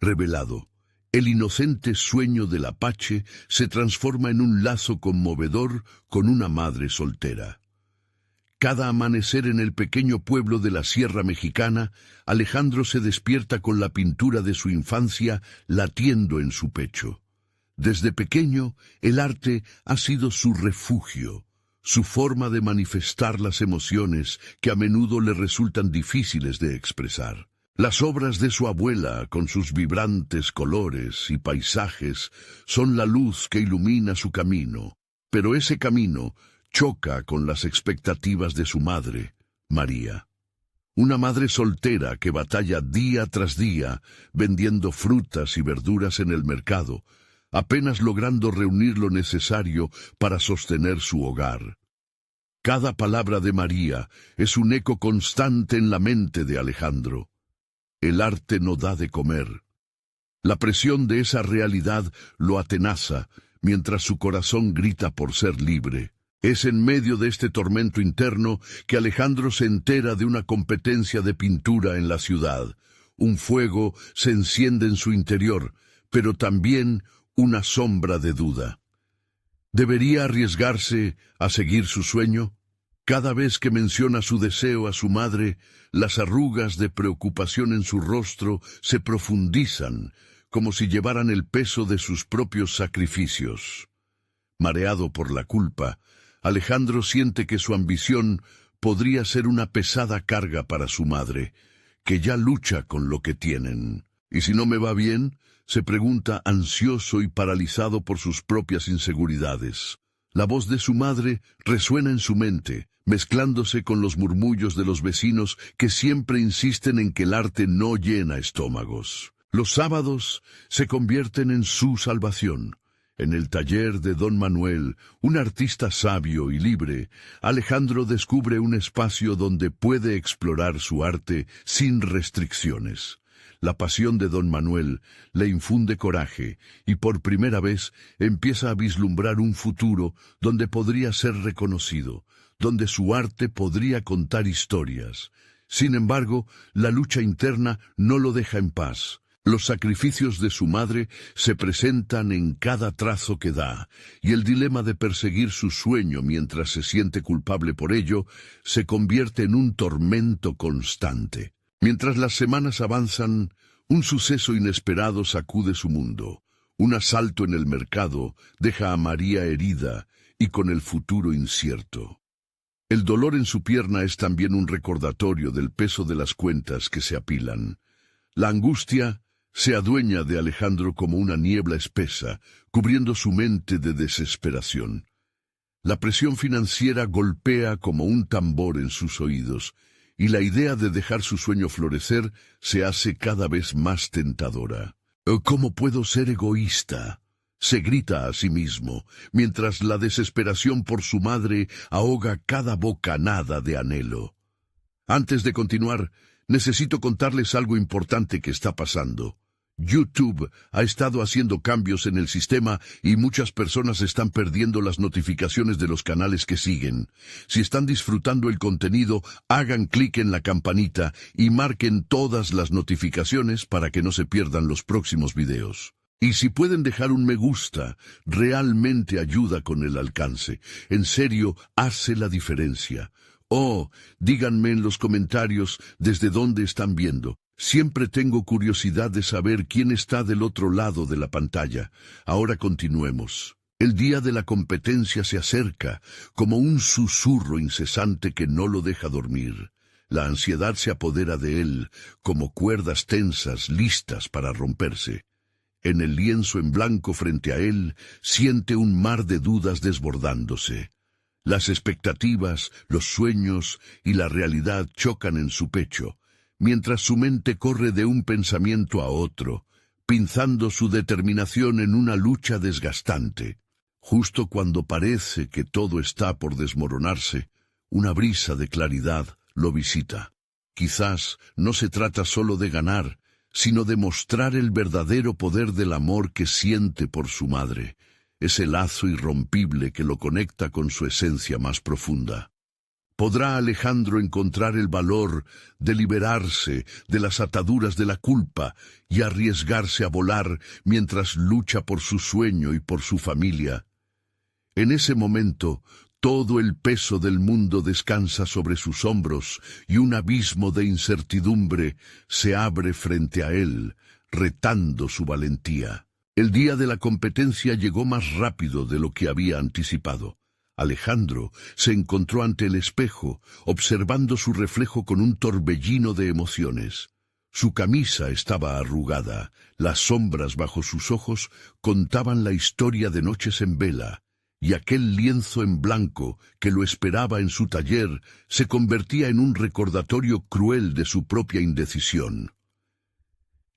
Revelado, el inocente sueño del apache se transforma en un lazo conmovedor con una madre soltera. Cada amanecer en el pequeño pueblo de la Sierra Mexicana, Alejandro se despierta con la pintura de su infancia latiendo en su pecho. Desde pequeño, el arte ha sido su refugio, su forma de manifestar las emociones que a menudo le resultan difíciles de expresar. Las obras de su abuela, con sus vibrantes colores y paisajes, son la luz que ilumina su camino, pero ese camino choca con las expectativas de su madre, María. Una madre soltera que batalla día tras día vendiendo frutas y verduras en el mercado, apenas logrando reunir lo necesario para sostener su hogar. Cada palabra de María es un eco constante en la mente de Alejandro. El arte no da de comer. La presión de esa realidad lo atenaza, mientras su corazón grita por ser libre. Es en medio de este tormento interno que Alejandro se entera de una competencia de pintura en la ciudad. Un fuego se enciende en su interior, pero también una sombra de duda. ¿Debería arriesgarse a seguir su sueño? Cada vez que menciona su deseo a su madre, las arrugas de preocupación en su rostro se profundizan, como si llevaran el peso de sus propios sacrificios. Mareado por la culpa, Alejandro siente que su ambición podría ser una pesada carga para su madre, que ya lucha con lo que tienen. ¿Y si no me va bien?, se pregunta ansioso y paralizado por sus propias inseguridades. La voz de su madre resuena en su mente, mezclándose con los murmullos de los vecinos que siempre insisten en que el arte no llena estómagos. Los sábados se convierten en su salvación. En el taller de Don Manuel, un artista sabio y libre, Alejandro descubre un espacio donde puede explorar su arte sin restricciones. La pasión de Don Manuel le infunde coraje y por primera vez empieza a vislumbrar un futuro donde podría ser reconocido, donde su arte podría contar historias. Sin embargo, la lucha interna no lo deja en paz. Los sacrificios de su madre se presentan en cada trazo que da, y el dilema de perseguir su sueño mientras se siente culpable por ello se convierte en un tormento constante. Mientras las semanas avanzan, un suceso inesperado sacude su mundo. Un asalto en el mercado deja a María herida y con el futuro incierto. El dolor en su pierna es también un recordatorio del peso de las cuentas que se apilan. La angustia se adueña de Alejandro como una niebla espesa, cubriendo su mente de desesperación. La presión financiera golpea como un tambor en sus oídos, y la idea de dejar su sueño florecer se hace cada vez más tentadora. ¿Cómo puedo ser egoísta?, se grita a sí mismo, mientras la desesperación por su madre ahoga cada bocanada de anhelo. Antes de continuar, necesito contarles algo importante que está pasando. YouTube ha estado haciendo cambios en el sistema y muchas personas están perdiendo las notificaciones de los canales que siguen. Si están disfrutando el contenido, hagan clic en la campanita y marquen todas las notificaciones para que no se pierdan los próximos videos. Y si pueden dejar un me gusta, realmente ayuda con el alcance. En serio, hace la diferencia. Díganme en los comentarios desde dónde están viendo. Siempre tengo curiosidad de saber quién está del otro lado de la pantalla. Ahora continuemos. El día de la competencia se acerca, como un susurro incesante que no lo deja dormir. La ansiedad se apodera de él, como cuerdas tensas listas para romperse. En el lienzo en blanco frente a él, siente un mar de dudas desbordándose. Las expectativas, los sueños y la realidad chocan en su pecho, mientras su mente corre de un pensamiento a otro, pinzando su determinación en una lucha desgastante. Justo cuando parece que todo está por desmoronarse, una brisa de claridad lo visita. Quizás no se trata solo de ganar, sino de mostrar el verdadero poder del amor que siente por su madre, ese lazo irrompible que lo conecta con su esencia más profunda. ¿Podrá Alejandro encontrar el valor de liberarse de las ataduras de la culpa y arriesgarse a volar mientras lucha por su sueño y por su familia? En ese momento, todo el peso del mundo descansa sobre sus hombros y un abismo de incertidumbre se abre frente a él, retando su valentía. El día de la competencia llegó más rápido de lo que había anticipado. Alejandro se encontró ante el espejo, observando su reflejo con un torbellino de emociones. Su camisa estaba arrugada, las sombras bajo sus ojos contaban la historia de noches en vela, y aquel lienzo en blanco que lo esperaba en su taller se convertía en un recordatorio cruel de su propia indecisión.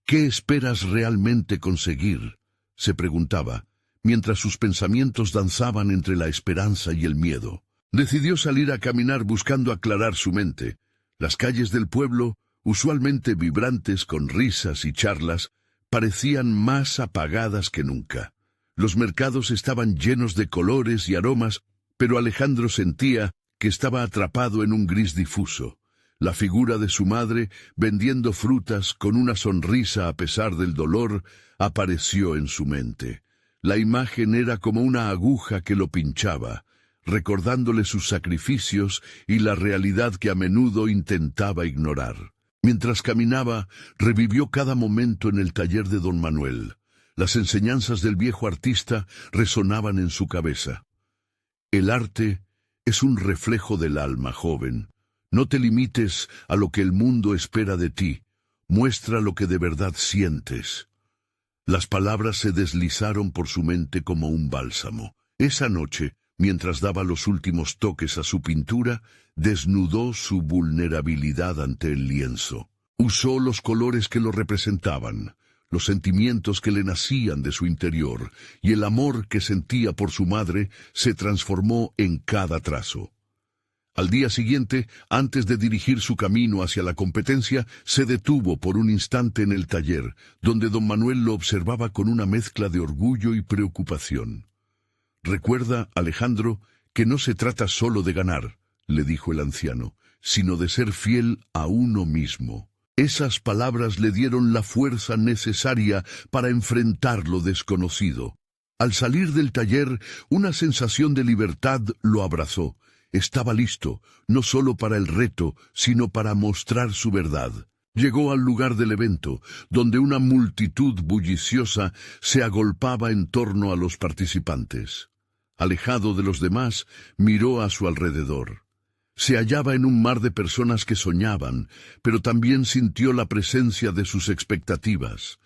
¿Qué esperas realmente conseguir?, se preguntaba, mientras sus pensamientos danzaban entre la esperanza y el miedo. Decidió salir a caminar buscando aclarar su mente. Las calles del pueblo, usualmente vibrantes con risas y charlas, parecían más apagadas que nunca. Los mercados estaban llenos de colores y aromas, pero Alejandro sentía que estaba atrapado en un gris difuso. La figura de su madre, vendiendo frutas con una sonrisa a pesar del dolor, apareció en su mente. La imagen era como una aguja que lo pinchaba, recordándole sus sacrificios y la realidad que a menudo intentaba ignorar. Mientras caminaba, revivió cada momento en el taller de don Manuel. Las enseñanzas del viejo artista resonaban en su cabeza. El arte es un reflejo del alma, joven. No te limites a lo que el mundo espera de ti. Muestra lo que de verdad sientes. Las palabras se deslizaron por su mente como un bálsamo. Esa noche, mientras daba los últimos toques a su pintura, desnudó su vulnerabilidad ante el lienzo. Usó los colores que lo representaban, los sentimientos que le nacían de su interior, y el amor que sentía por su madre se transformó en cada trazo. Al día siguiente, antes de dirigir su camino hacia la competencia, se detuvo por un instante en el taller, donde don Manuel lo observaba con una mezcla de orgullo y preocupación. «Recuerda, Alejandro, que no se trata solo de ganar», le dijo el anciano, «sino de ser fiel a uno mismo». Esas palabras le dieron la fuerza necesaria para enfrentar lo desconocido. Al salir del taller, una sensación de libertad lo abrazó. Estaba listo, no solo para el reto, sino para mostrar su verdad. Llegó al lugar del evento, donde una multitud bulliciosa se agolpaba en torno a los participantes. Alejado de los demás, miró a su alrededor. Se hallaba en un mar de personas que soñaban, pero también sintió la presencia de sus expectativas.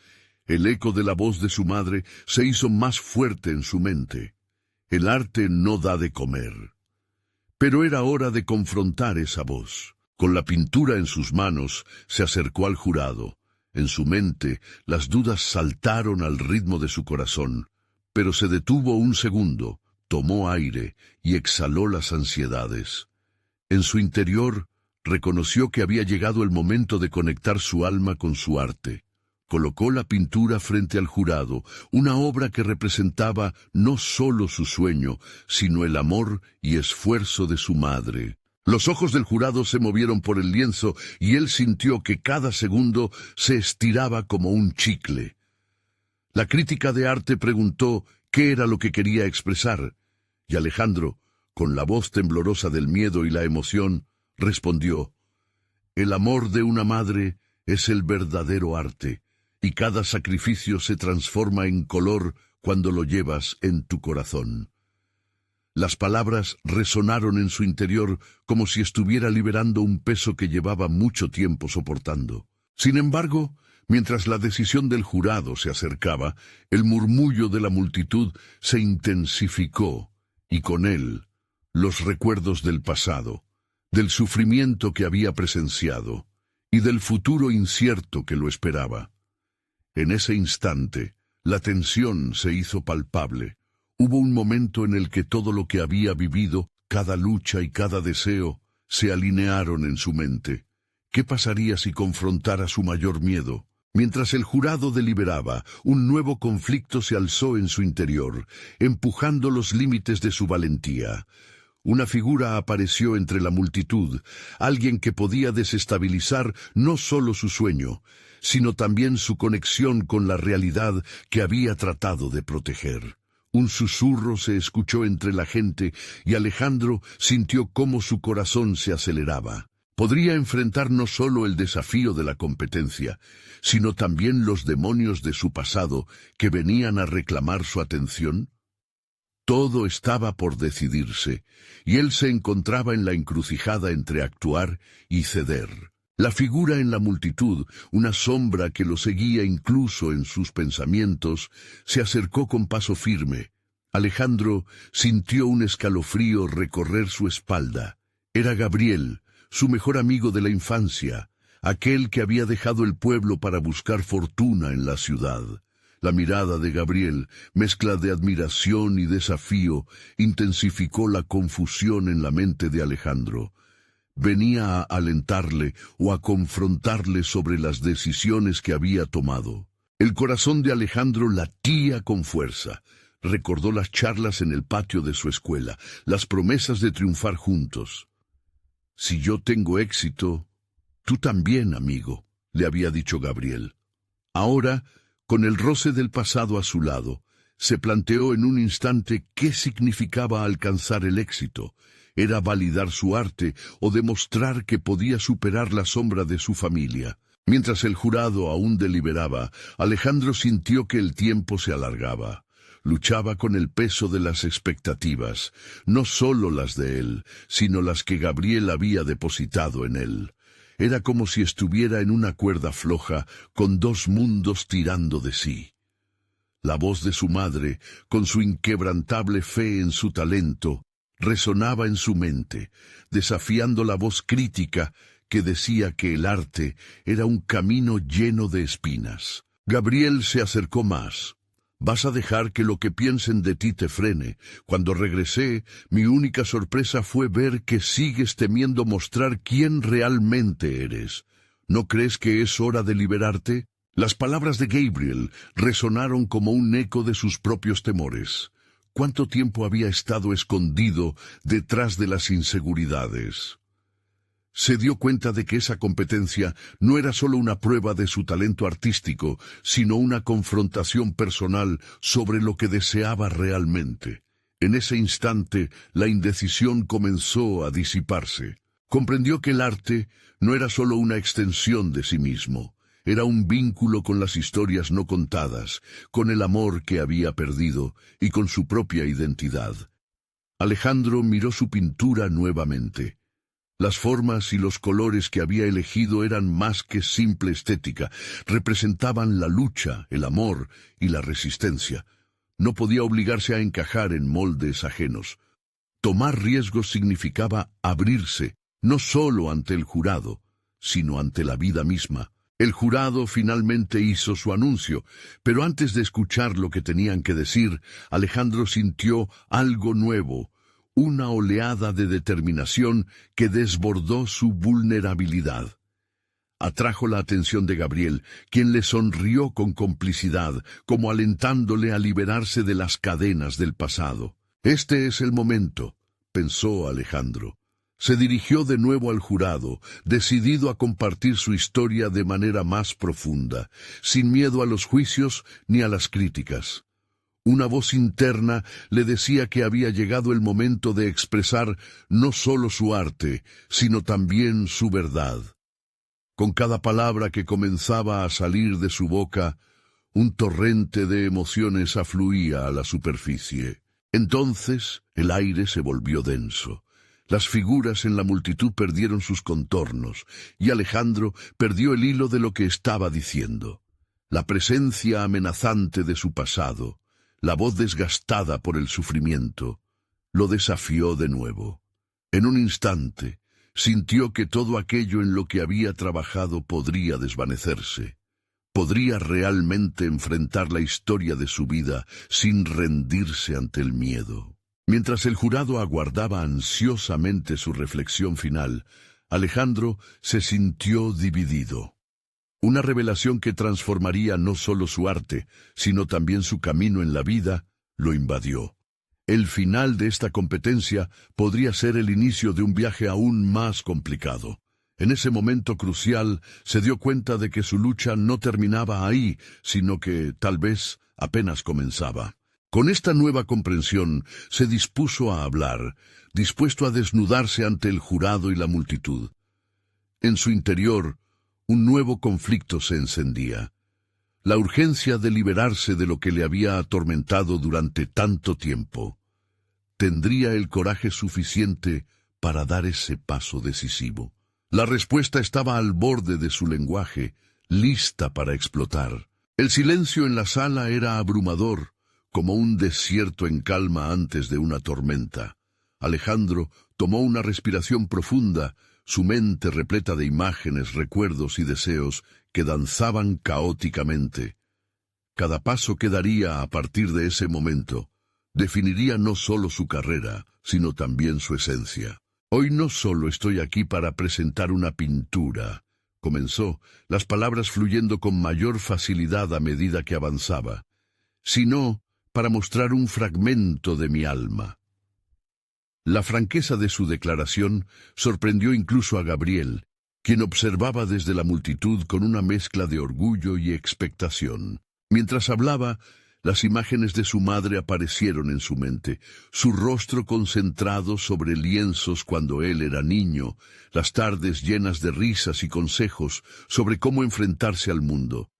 El eco de la voz de su madre se hizo más fuerte en su mente. El arte no da de comer. Pero era hora de confrontar esa voz. Con la pintura en sus manos, se acercó al jurado. En su mente, las dudas saltaron al ritmo de su corazón, pero se detuvo un segundo, tomó aire y exhaló las ansiedades. En su interior, reconoció que había llegado el momento de conectar su alma con su arte. Colocó la pintura frente al jurado, una obra que representaba no solo su sueño, sino el amor y esfuerzo de su madre. Los ojos del jurado se movieron por el lienzo y él sintió que cada segundo se estiraba como un chicle. La crítica de arte preguntó qué era lo que quería expresar, y Alejandro, con la voz temblorosa del miedo y la emoción, respondió: «El amor de una madre es el verdadero arte, y cada sacrificio se transforma en color cuando lo llevas en tu corazón». Las palabras resonaron en su interior como si estuviera liberando un peso que llevaba mucho tiempo soportando. Sin embargo, mientras la decisión del jurado se acercaba, el murmullo de la multitud se intensificó, y con él, los recuerdos del pasado, del sufrimiento que había presenciado, y del futuro incierto que lo esperaba. En ese instante, la tensión se hizo palpable. Hubo un momento en el que todo lo que había vivido, cada lucha y cada deseo, se alinearon en su mente. ¿Qué pasaría si confrontara su mayor miedo? Mientras el jurado deliberaba, un nuevo conflicto se alzó en su interior, empujando los límites de su valentía. Una figura apareció entre la multitud, alguien que podía desestabilizar no solo su sueño, sino también su conexión con la realidad que había tratado de proteger. Un susurro se escuchó entre la gente y Alejandro sintió cómo su corazón se aceleraba. Podría enfrentar no solo el desafío de la competencia, sino también los demonios de su pasado que venían a reclamar su atención. Todo estaba por decidirse, y él se encontraba en la encrucijada entre actuar y ceder. La figura en la multitud, una sombra que lo seguía incluso en sus pensamientos, se acercó con paso firme. Alejandro sintió un escalofrío recorrer su espalda. Era Gabriel, su mejor amigo de la infancia, aquel que había dejado el pueblo para buscar fortuna en la ciudad. La mirada de Gabriel, mezcla de admiración y desafío, intensificó la confusión en la mente de Alejandro. Venía a alentarle o a confrontarle sobre las decisiones que había tomado. El corazón de Alejandro latía con fuerza. Recordó las charlas en el patio de su escuela, las promesas de triunfar juntos. «Si yo tengo éxito, tú también, amigo», le había dicho Gabriel. Ahora, con el roce del pasado a su lado, se planteó en un instante qué significaba alcanzar el éxito. ¿Era validar su arte o demostrar que podía superar la sombra de su familia? Mientras el jurado aún deliberaba, Alejandro sintió que el tiempo se alargaba. Luchaba con el peso de las expectativas, no solo las de él, sino las que Gabriel había depositado en él. Era como si estuviera en una cuerda floja, con dos mundos tirando de sí. La voz de su madre, con su inquebrantable fe en su talento, resonaba en su mente, desafiando la voz crítica que decía que el arte era un camino lleno de espinas. Gabriel se acercó más. «Vas a dejar que lo que piensen de ti te frene. Cuando regresé, mi única sorpresa fue ver que sigues temiendo mostrar quién realmente eres. ¿No crees que es hora de liberarte?» Las palabras de Gabriel resonaron como un eco de sus propios temores. ¿Cuánto tiempo había estado escondido detrás de las inseguridades? Se dio cuenta de que esa competencia no era solo una prueba de su talento artístico, sino una confrontación personal sobre lo que deseaba realmente. En ese instante, la indecisión comenzó a disiparse. Comprendió que el arte no era solo una extensión de sí mismo, era un vínculo con las historias no contadas, con el amor que había perdido y con su propia identidad. Alejandro miró su pintura nuevamente. Las formas y los colores que había elegido eran más que simple estética, representaban la lucha, el amor y la resistencia. No podía obligarse a encajar en moldes ajenos. Tomar riesgos significaba abrirse, no solo ante el jurado, sino ante la vida misma. El jurado finalmente hizo su anuncio, pero antes de escuchar lo que tenían que decir, Alejandro sintió algo nuevo, una oleada de determinación que desbordó su vulnerabilidad. Atrajo la atención de Gabriel, quien le sonrió con complicidad, como alentándole a liberarse de las cadenas del pasado. «Este es el momento», pensó Alejandro. Se dirigió de nuevo al jurado, decidido a compartir su historia de manera más profunda, sin miedo a los juicios ni a las críticas. Una voz interna le decía que había llegado el momento de expresar no solo su arte, sino también su verdad. Con cada palabra que comenzaba a salir de su boca, un torrente de emociones afluía a la superficie. Entonces el aire se volvió denso. Las figuras en la multitud perdieron sus contornos, y Alejandro perdió el hilo de lo que estaba diciendo. La presencia amenazante de su pasado, la voz desgastada por el sufrimiento, lo desafió de nuevo. En un instante, sintió que todo aquello en lo que había trabajado podría desvanecerse. Podría realmente enfrentar la historia de su vida sin rendirse ante el miedo. Mientras el jurado aguardaba ansiosamente su reflexión final, Alejandro se sintió dividido. Una revelación que transformaría no solo su arte, sino también su camino en la vida, lo invadió. El final de esta competencia podría ser el inicio de un viaje aún más complicado. En ese momento crucial se dio cuenta de que su lucha no terminaba ahí, sino que, tal vez, apenas comenzaba. Con esta nueva comprensión, se dispuso a hablar, dispuesto a desnudarse ante el jurado y la multitud. En su interior, un nuevo conflicto se encendía. La urgencia de liberarse de lo que le había atormentado durante tanto tiempo. ¿Tendría el coraje suficiente para dar ese paso decisivo? La respuesta estaba al borde de su lenguaje, lista para explotar. El silencio en la sala era abrumador, como un desierto en calma antes de una tormenta. Alejandro tomó una respiración profunda, su mente repleta de imágenes, recuerdos y deseos que danzaban caóticamente. Cada paso que daría a partir de ese momento definiría no solo su carrera, sino también su esencia. Hoy no solo estoy aquí para presentar una pintura, comenzó, las palabras fluyendo con mayor facilidad a medida que avanzaba, sino para mostrar un fragmento de mi alma. La franqueza de su declaración sorprendió incluso a Gabriel, quien observaba desde la multitud con una mezcla de orgullo y expectación. Mientras hablaba, las imágenes de su madre aparecieron en su mente, su rostro concentrado sobre lienzos cuando él era niño, las tardes llenas de risas y consejos sobre cómo enfrentarse al mundo.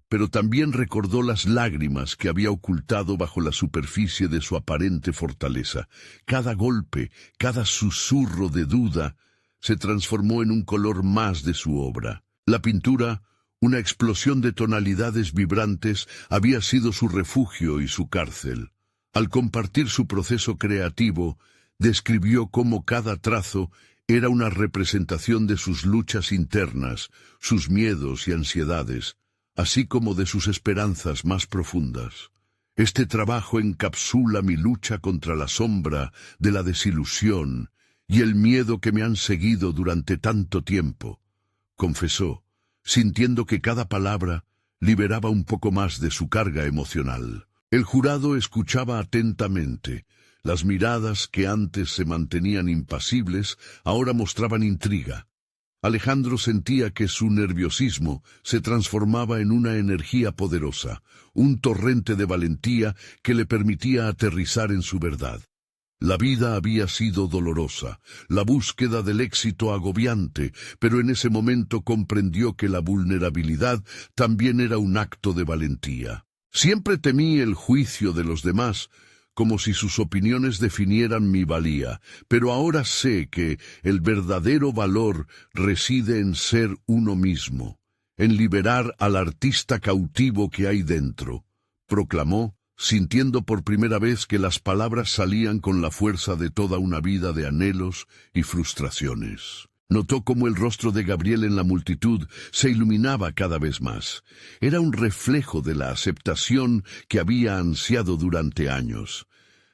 Pero también recordó las lágrimas que había ocultado bajo la superficie de su aparente fortaleza. Cada golpe, cada susurro de duda, se transformó en un color más de su obra. La pintura, una explosión de tonalidades vibrantes, había sido su refugio y su cárcel. Al compartir su proceso creativo, describió cómo cada trazo era una representación de sus luchas internas, sus miedos y ansiedades, así como de sus esperanzas más profundas. Este trabajo encapsula mi lucha contra la sombra de la desilusión y el miedo que me han seguido durante tanto tiempo, confesó, sintiendo que cada palabra liberaba un poco más de su carga emocional. El jurado escuchaba atentamente. Las miradas que antes se mantenían impasibles ahora mostraban intriga. Alejandro sentía que su nerviosismo se transformaba en una energía poderosa, un torrente de valentía que le permitía aterrizar en su verdad. La vida había sido dolorosa, la búsqueda del éxito agobiante, pero en ese momento comprendió que la vulnerabilidad también era un acto de valentía. Siempre temí el juicio de los demás, como si sus opiniones definieran mi valía, pero ahora sé que el verdadero valor reside en ser uno mismo, en liberar al artista cautivo que hay dentro, proclamó, sintiendo por primera vez que las palabras salían con la fuerza de toda una vida de anhelos y frustraciones. Notó cómo el rostro de Gabriel en la multitud se iluminaba cada vez más. Era un reflejo de la aceptación que había ansiado durante años.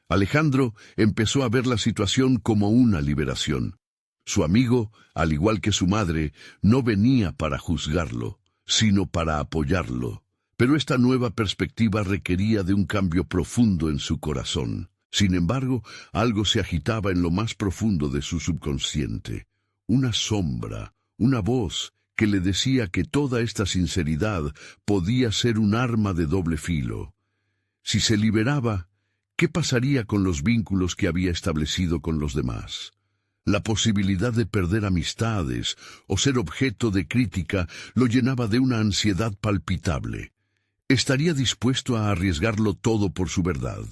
Alejandro empezó a ver la situación como una liberación. Su amigo, al igual que su madre, no venía para juzgarlo, sino para apoyarlo. Pero esta nueva perspectiva requería de un cambio profundo en su corazón. Sin embargo, algo se agitaba en lo más profundo de su subconsciente. Una sombra, una voz que le decía que toda esta sinceridad podía ser un arma de doble filo. Si se liberaba, ¿qué pasaría con los vínculos que había establecido con los demás? La posibilidad de perder amistades o ser objeto de crítica lo llenaba de una ansiedad palpitable. ¿Estaría dispuesto a arriesgarlo todo por su verdad?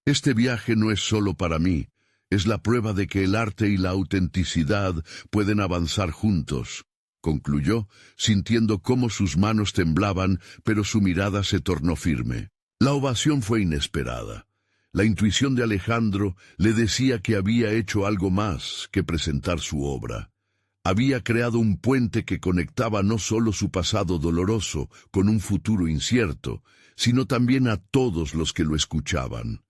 Este viaje no es solo para mí, es la prueba de que el arte y la autenticidad pueden avanzar juntos, concluyó, sintiendo cómo sus manos temblaban, pero su mirada se tornó firme. La ovación fue inesperada. La intuición de Alejandro le decía que había hecho algo más que presentar su obra. Había creado un puente que conectaba no solo su pasado doloroso con un futuro incierto, sino también a todos los que lo escuchaban.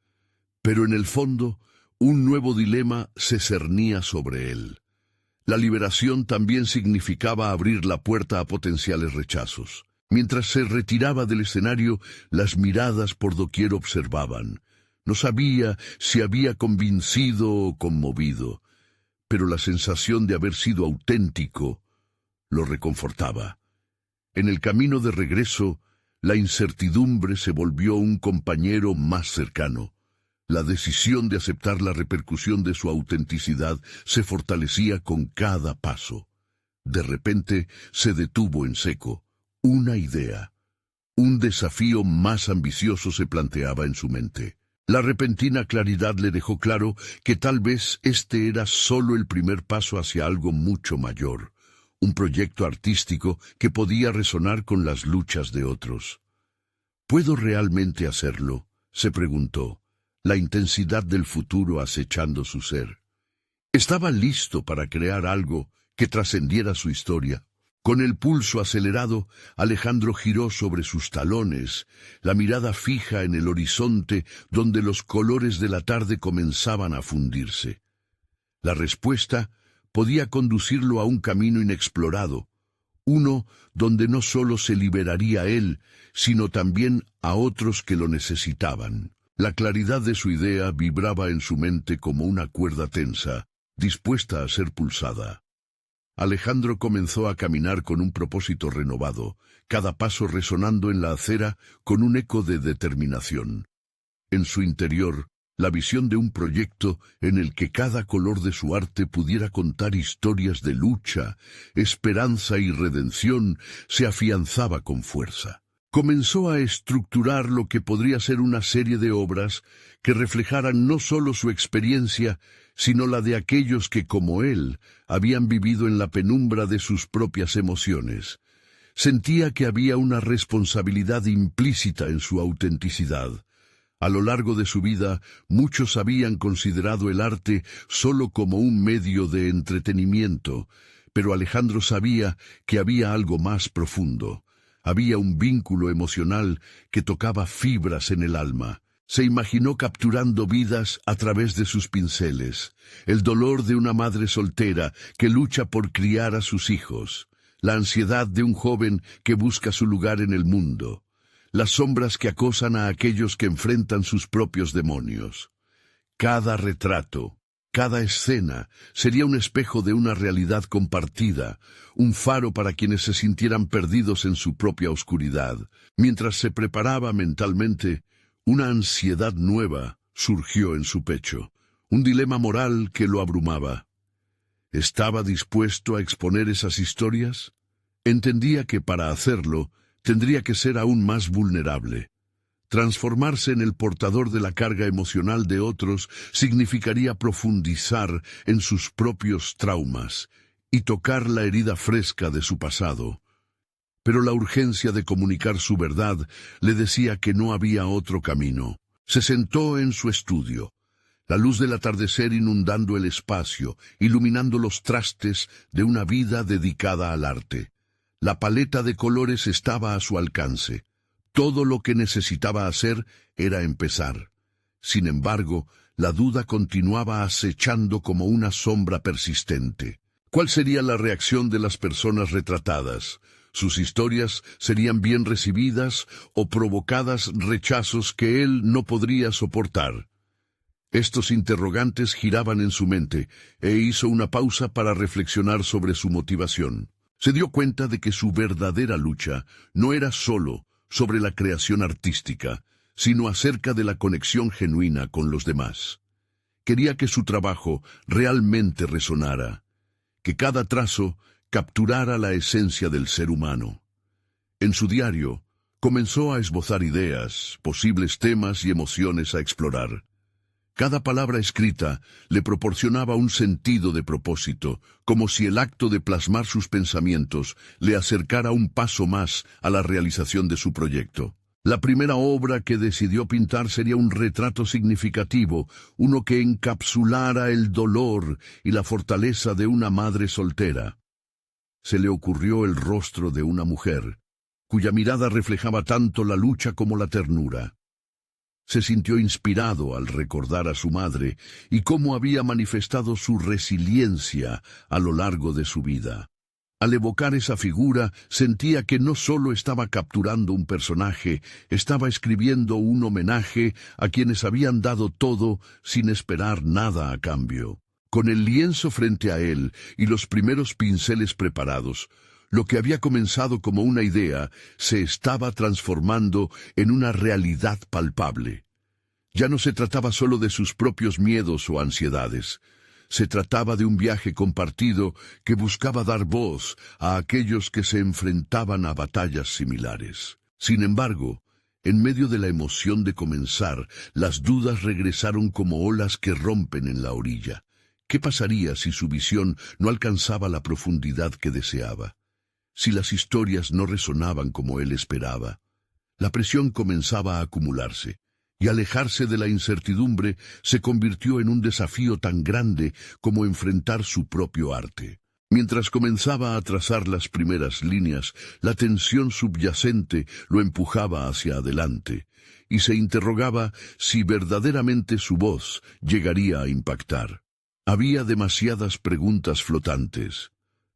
Pero en el fondo, un nuevo dilema se cernía sobre él. La liberación también significaba abrir la puerta a potenciales rechazos. Mientras se retiraba del escenario, las miradas por doquier observaban. No sabía si había convencido o conmovido, pero la sensación de haber sido auténtico lo reconfortaba. En el camino de regreso, la incertidumbre se volvió un compañero más cercano. La decisión de aceptar la repercusión de su autenticidad se fortalecía con cada paso. De repente se detuvo en seco. Una idea, un desafío más ambicioso se planteaba en su mente. La repentina claridad le dejó claro que tal vez este era solo el primer paso hacia algo mucho mayor, un proyecto artístico que podía resonar con las luchas de otros. ¿Puedo realmente hacerlo?, se preguntó, la intensidad del futuro acechando su ser. Estaba listo para crear algo que trascendiera su historia. Con el pulso acelerado, Alejandro giró sobre sus talones, la mirada fija en el horizonte donde los colores de la tarde comenzaban a fundirse. La respuesta podía conducirlo a un camino inexplorado, uno donde no solo se liberaría él, sino también a otros que lo necesitaban. La claridad de su idea vibraba en su mente como una cuerda tensa, dispuesta a ser pulsada. Alejandro comenzó a caminar con un propósito renovado, cada paso resonando en la acera con un eco de determinación. En su interior, la visión de un proyecto en el que cada color de su arte pudiera contar historias de lucha, esperanza y redención se afianzaba con fuerza. Comenzó a estructurar lo que podría ser una serie de obras que reflejaran no solo su experiencia, sino la de aquellos que, como él, habían vivido en la penumbra de sus propias emociones. Sentía que había una responsabilidad implícita en su autenticidad. A lo largo de su vida, muchos habían considerado el arte solo como un medio de entretenimiento, pero Alejandro sabía que había algo más profundo. Había un vínculo emocional que tocaba fibras en el alma. Se imaginó capturando vidas a través de sus pinceles, el dolor de una madre soltera que lucha por criar a sus hijos, la ansiedad de un joven que busca su lugar en el mundo, las sombras que acosan a aquellos que enfrentan sus propios demonios. Cada retrato, cada escena sería un espejo de una realidad compartida, un faro para quienes se sintieran perdidos en su propia oscuridad. Mientras se preparaba mentalmente, una ansiedad nueva surgió en su pecho, un dilema moral que lo abrumaba. ¿Estaba dispuesto a exponer esas historias? Entendía que para hacerlo tendría que ser aún más vulnerable. Transformarse en el portador de la carga emocional de otros significaría profundizar en sus propios traumas y tocar la herida fresca de su pasado. Pero la urgencia de comunicar su verdad le decía que no había otro camino. Se sentó en su estudio, la luz del atardecer inundando el espacio, iluminando los trastes de una vida dedicada al arte. La paleta de colores estaba a su alcance. Todo lo que necesitaba hacer era empezar. Sin embargo, la duda continuaba acechando como una sombra persistente. ¿Cuál sería la reacción de las personas retratadas? ¿Sus historias serían bien recibidas o provocadas rechazos que él no podría soportar? Estos interrogantes giraban en su mente, e hizo una pausa para reflexionar sobre su motivación. Se dio cuenta de que su verdadera lucha no era solo sobre la creación artística, sino acerca de la conexión genuina con los demás. Quería que su trabajo realmente resonara, que cada trazo capturara la esencia del ser humano. En su diario, comenzó a esbozar ideas, posibles temas y emociones a explorar. Cada palabra escrita le proporcionaba un sentido de propósito, como si el acto de plasmar sus pensamientos le acercara un paso más a la realización de su proyecto. La primera obra que decidió pintar sería un retrato significativo, uno que encapsulara el dolor y la fortaleza de una madre soltera. Se le ocurrió el rostro de una mujer, cuya mirada reflejaba tanto la lucha como la ternura. Se sintió inspirado al recordar a su madre y cómo había manifestado su resiliencia a lo largo de su vida. Al evocar esa figura, sentía que no solo estaba capturando un personaje, estaba escribiendo un homenaje a quienes habían dado todo sin esperar nada a cambio. Con el lienzo frente a él y los primeros pinceles preparados, lo que había comenzado como una idea se estaba transformando en una realidad palpable. Ya no se trataba solo de sus propios miedos o ansiedades. Se trataba de un viaje compartido que buscaba dar voz a aquellos que se enfrentaban a batallas similares. Sin embargo, en medio de la emoción de comenzar, las dudas regresaron como olas que rompen en la orilla. ¿Qué pasaría si su visión no alcanzaba la profundidad que deseaba? Si las historias no resonaban como él esperaba. La presión comenzaba a acumularse, y alejarse de la incertidumbre se convirtió en un desafío tan grande como enfrentar su propio arte. Mientras comenzaba a trazar las primeras líneas, la tensión subyacente lo empujaba hacia adelante, y se interrogaba si verdaderamente su voz llegaría a impactar. Había demasiadas preguntas flotantes.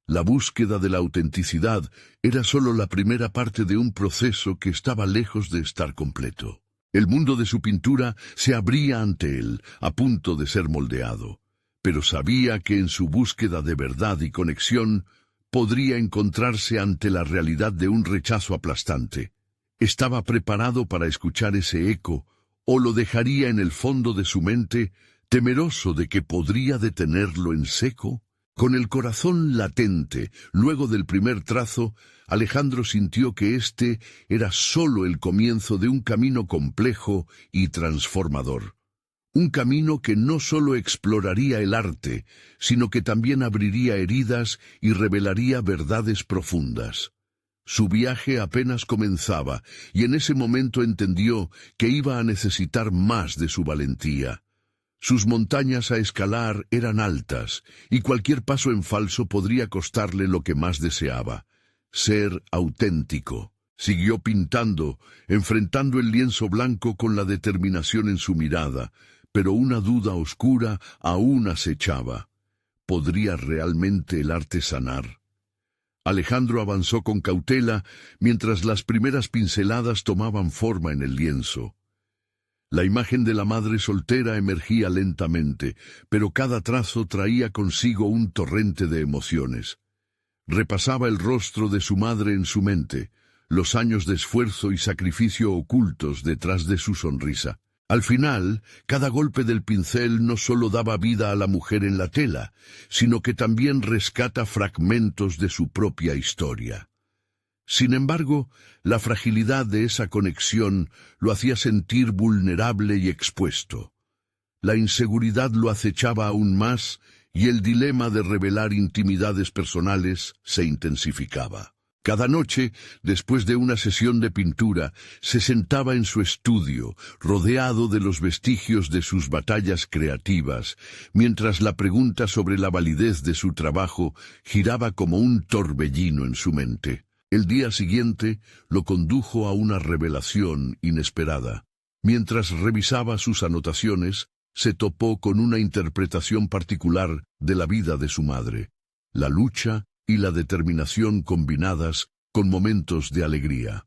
La búsqueda de la autenticidad era solo la primera parte de un proceso que estaba lejos de estar completo. El mundo de su pintura se abría ante él, a punto de ser moldeado, pero sabía que en su búsqueda de verdad y conexión podría encontrarse ante la realidad de un rechazo aplastante. ¿Estaba preparado para escuchar ese eco, o lo dejaría en el fondo de su mente, temeroso de que podría detenerlo en seco? Con el corazón latente, luego del primer trazo, Alejandro sintió que este era solo el comienzo de un camino complejo y transformador. Un camino que no solo exploraría el arte, sino que también abriría heridas y revelaría verdades profundas. Su viaje apenas comenzaba, y en ese momento entendió que iba a necesitar más de su valentía. Sus montañas a escalar eran altas, y cualquier paso en falso podría costarle lo que más deseaba: ser auténtico. Siguió pintando, enfrentando el lienzo blanco con la determinación en su mirada, pero una duda oscura aún acechaba. ¿Podría realmente el arte sanar? Alejandro avanzó con cautela mientras las primeras pinceladas tomaban forma en el lienzo. La imagen de la madre soltera emergía lentamente, pero cada trazo traía consigo un torrente de emociones. Repasaba el rostro de su madre en su mente, los años de esfuerzo y sacrificio ocultos detrás de su sonrisa. Al final, cada golpe del pincel no solo daba vida a la mujer en la tela, sino que también rescata fragmentos de su propia historia. Sin embargo, la fragilidad de esa conexión lo hacía sentir vulnerable y expuesto. La inseguridad lo acechaba aún más y el dilema de revelar intimidades personales se intensificaba. Cada noche, después de una sesión de pintura, se sentaba en su estudio, rodeado de los vestigios de sus batallas creativas, mientras la pregunta sobre la validez de su trabajo giraba como un torbellino en su mente. El día siguiente lo condujo a una revelación inesperada. Mientras revisaba sus anotaciones, se topó con una interpretación particular de la vida de su madre, la lucha y la determinación combinadas con momentos de alegría.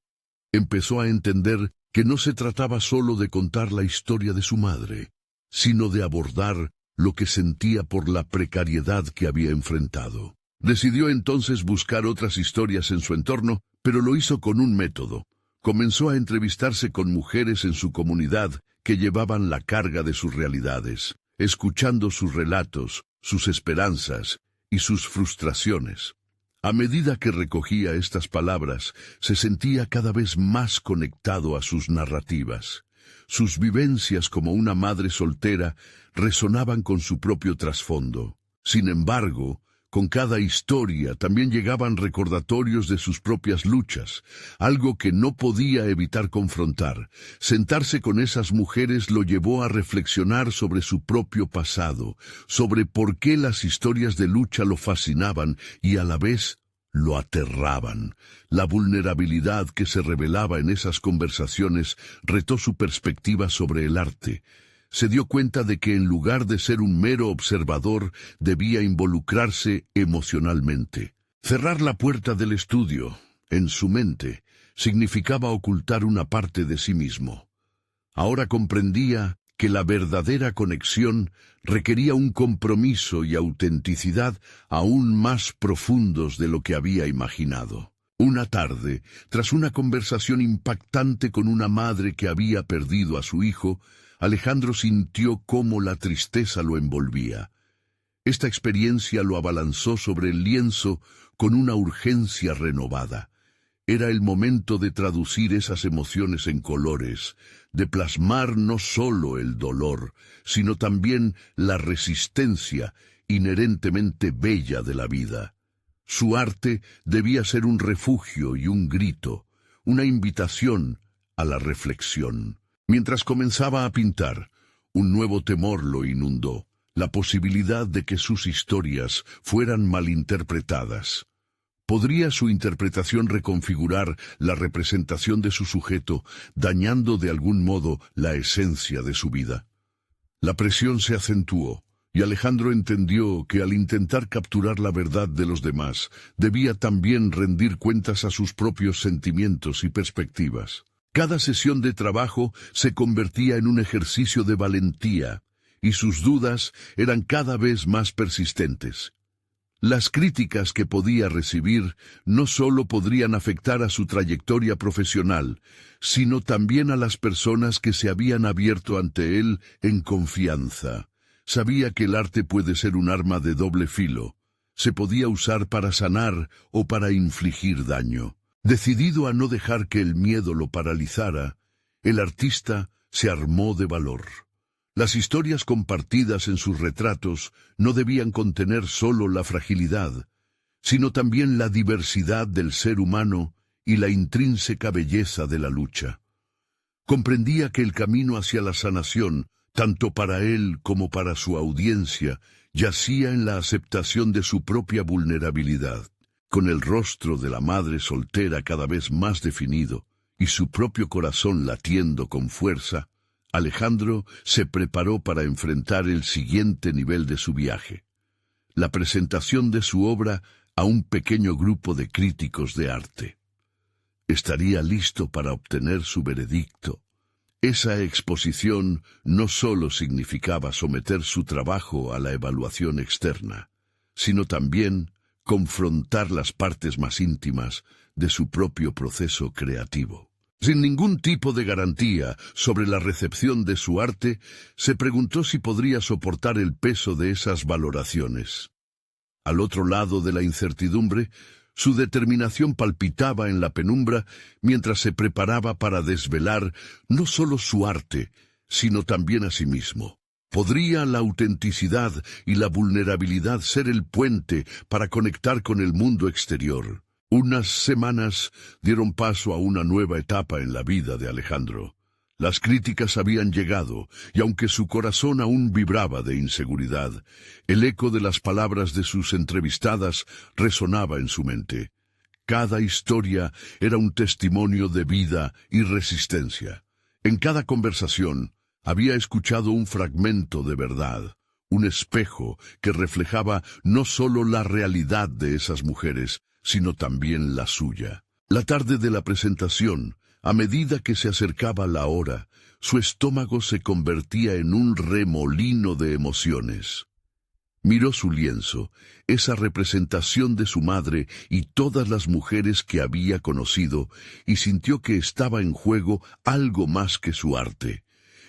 Empezó a entender que no se trataba solo de contar la historia de su madre, sino de abordar lo que sentía por la precariedad que había enfrentado. Decidió entonces buscar otras historias en su entorno, pero lo hizo con un método. Comenzó a entrevistarse con mujeres en su comunidad que llevaban la carga de sus realidades, escuchando sus relatos, sus esperanzas y sus frustraciones. A medida que recogía estas palabras, se sentía cada vez más conectado a sus narrativas. Sus vivencias como una madre soltera resonaban con su propio trasfondo. Sin embargo, con cada historia también llegaban recordatorios de sus propias luchas, algo que no podía evitar confrontar. Sentarse con esas mujeres lo llevó a reflexionar sobre su propio pasado, sobre por qué las historias de lucha lo fascinaban y a la vez lo aterraban. La vulnerabilidad que se revelaba en esas conversaciones retó su perspectiva sobre el arte. Se dio cuenta de que en lugar de ser un mero observador, debía involucrarse emocionalmente. Cerrar la puerta del estudio, en su mente, significaba ocultar una parte de sí mismo. Ahora comprendía que la verdadera conexión requería un compromiso y autenticidad aún más profundos de lo que había imaginado. Una tarde, tras una conversación impactante con una madre que había perdido a su hijo, Alejandro sintió cómo la tristeza lo envolvía. Esta experiencia lo abalanzó sobre el lienzo con una urgencia renovada. Era el momento de traducir esas emociones en colores, de plasmar no solo el dolor, sino también la resistencia inherentemente bella de la vida. Su arte debía ser un refugio y un grito, una invitación a la reflexión. Mientras comenzaba a pintar, un nuevo temor lo inundó, la posibilidad de que sus historias fueran malinterpretadas. ¿Podría su interpretación reconfigurar la representación de su sujeto, dañando de algún modo la esencia de su vida? La presión se acentuó, y Alejandro entendió que al intentar capturar la verdad de los demás, debía también rendir cuentas a sus propios sentimientos y perspectivas. Cada sesión de trabajo se convertía en un ejercicio de valentía, y sus dudas eran cada vez más persistentes. Las críticas que podía recibir no solo podrían afectar a su trayectoria profesional, sino también a las personas que se habían abierto ante él en confianza. Sabía que el arte puede ser un arma de doble filo. Se podía usar para sanar o para infligir daño. Decidido a no dejar que el miedo lo paralizara, el artista se armó de valor. Las historias compartidas en sus retratos no debían contener solo la fragilidad, sino también la diversidad del ser humano y la intrínseca belleza de la lucha. Comprendía que el camino hacia la sanación, tanto para él como para su audiencia, yacía en la aceptación de su propia vulnerabilidad. Con el rostro de la madre soltera cada vez más definido y su propio corazón latiendo con fuerza, Alejandro se preparó para enfrentar el siguiente nivel de su viaje: la presentación de su obra a un pequeño grupo de críticos de arte. Estaría listo para obtener su veredicto. Esa exposición no solo significaba someter su trabajo a la evaluación externa, sino también confrontar las partes más íntimas de su propio proceso creativo. Sin ningún tipo de garantía sobre la recepción de su arte, se preguntó si podría soportar el peso de esas valoraciones. Al otro lado de la incertidumbre, su determinación palpitaba en la penumbra mientras se preparaba para desvelar no solo su arte, sino también a sí mismo. ¿Podría la autenticidad y la vulnerabilidad ser el puente para conectar con el mundo exterior? Unas semanas dieron paso a una nueva etapa en la vida de Alejandro. Las críticas habían llegado, y aunque su corazón aún vibraba de inseguridad, el eco de las palabras de sus entrevistadas resonaba en su mente. Cada historia era un testimonio de vida y resistencia. En cada conversación había escuchado un fragmento de verdad, un espejo que reflejaba no solo la realidad de esas mujeres, sino también la suya. La tarde de la presentación, a medida que se acercaba la hora, su estómago se convertía en un remolino de emociones. Miró su lienzo, esa representación de su madre y todas las mujeres que había conocido, y sintió que estaba en juego algo más que su arte.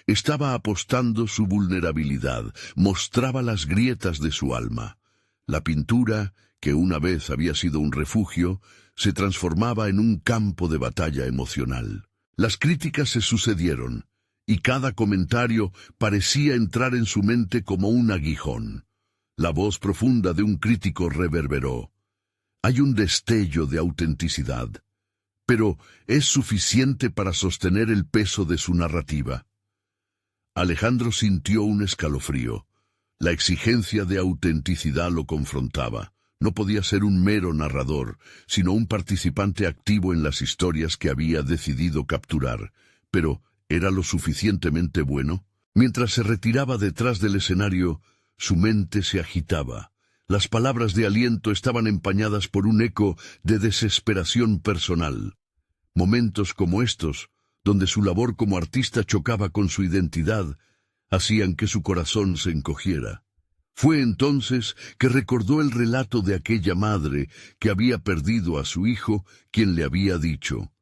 Estaba apostando su vulnerabilidad, mostraba las grietas de su alma. La pintura, que una vez había sido un refugio, se transformaba en un campo de batalla emocional. Las críticas se sucedieron, y cada comentario parecía entrar en su mente como un aguijón. La voz profunda de un crítico reverberó: «Hay un destello de autenticidad, pero ¿es suficiente para sostener el peso de su narrativa?». Alejandro sintió un escalofrío. La exigencia de autenticidad lo confrontaba. No podía ser un mero narrador, sino un participante activo en las historias que había decidido capturar. Pero, ¿era lo suficientemente bueno? Mientras se retiraba detrás del escenario, su mente se agitaba. Las palabras de aliento estaban empañadas por un eco de desesperación personal. Momentos como estos, donde su labor como artista chocaba con su identidad, hacían que su corazón se encogiera. Fue entonces que recordó el relato de aquella madre que había perdido a su hijo, quien le había dicho: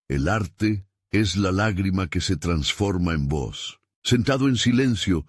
«El arte es la lágrima que se transforma en voz». Sentado en silencio,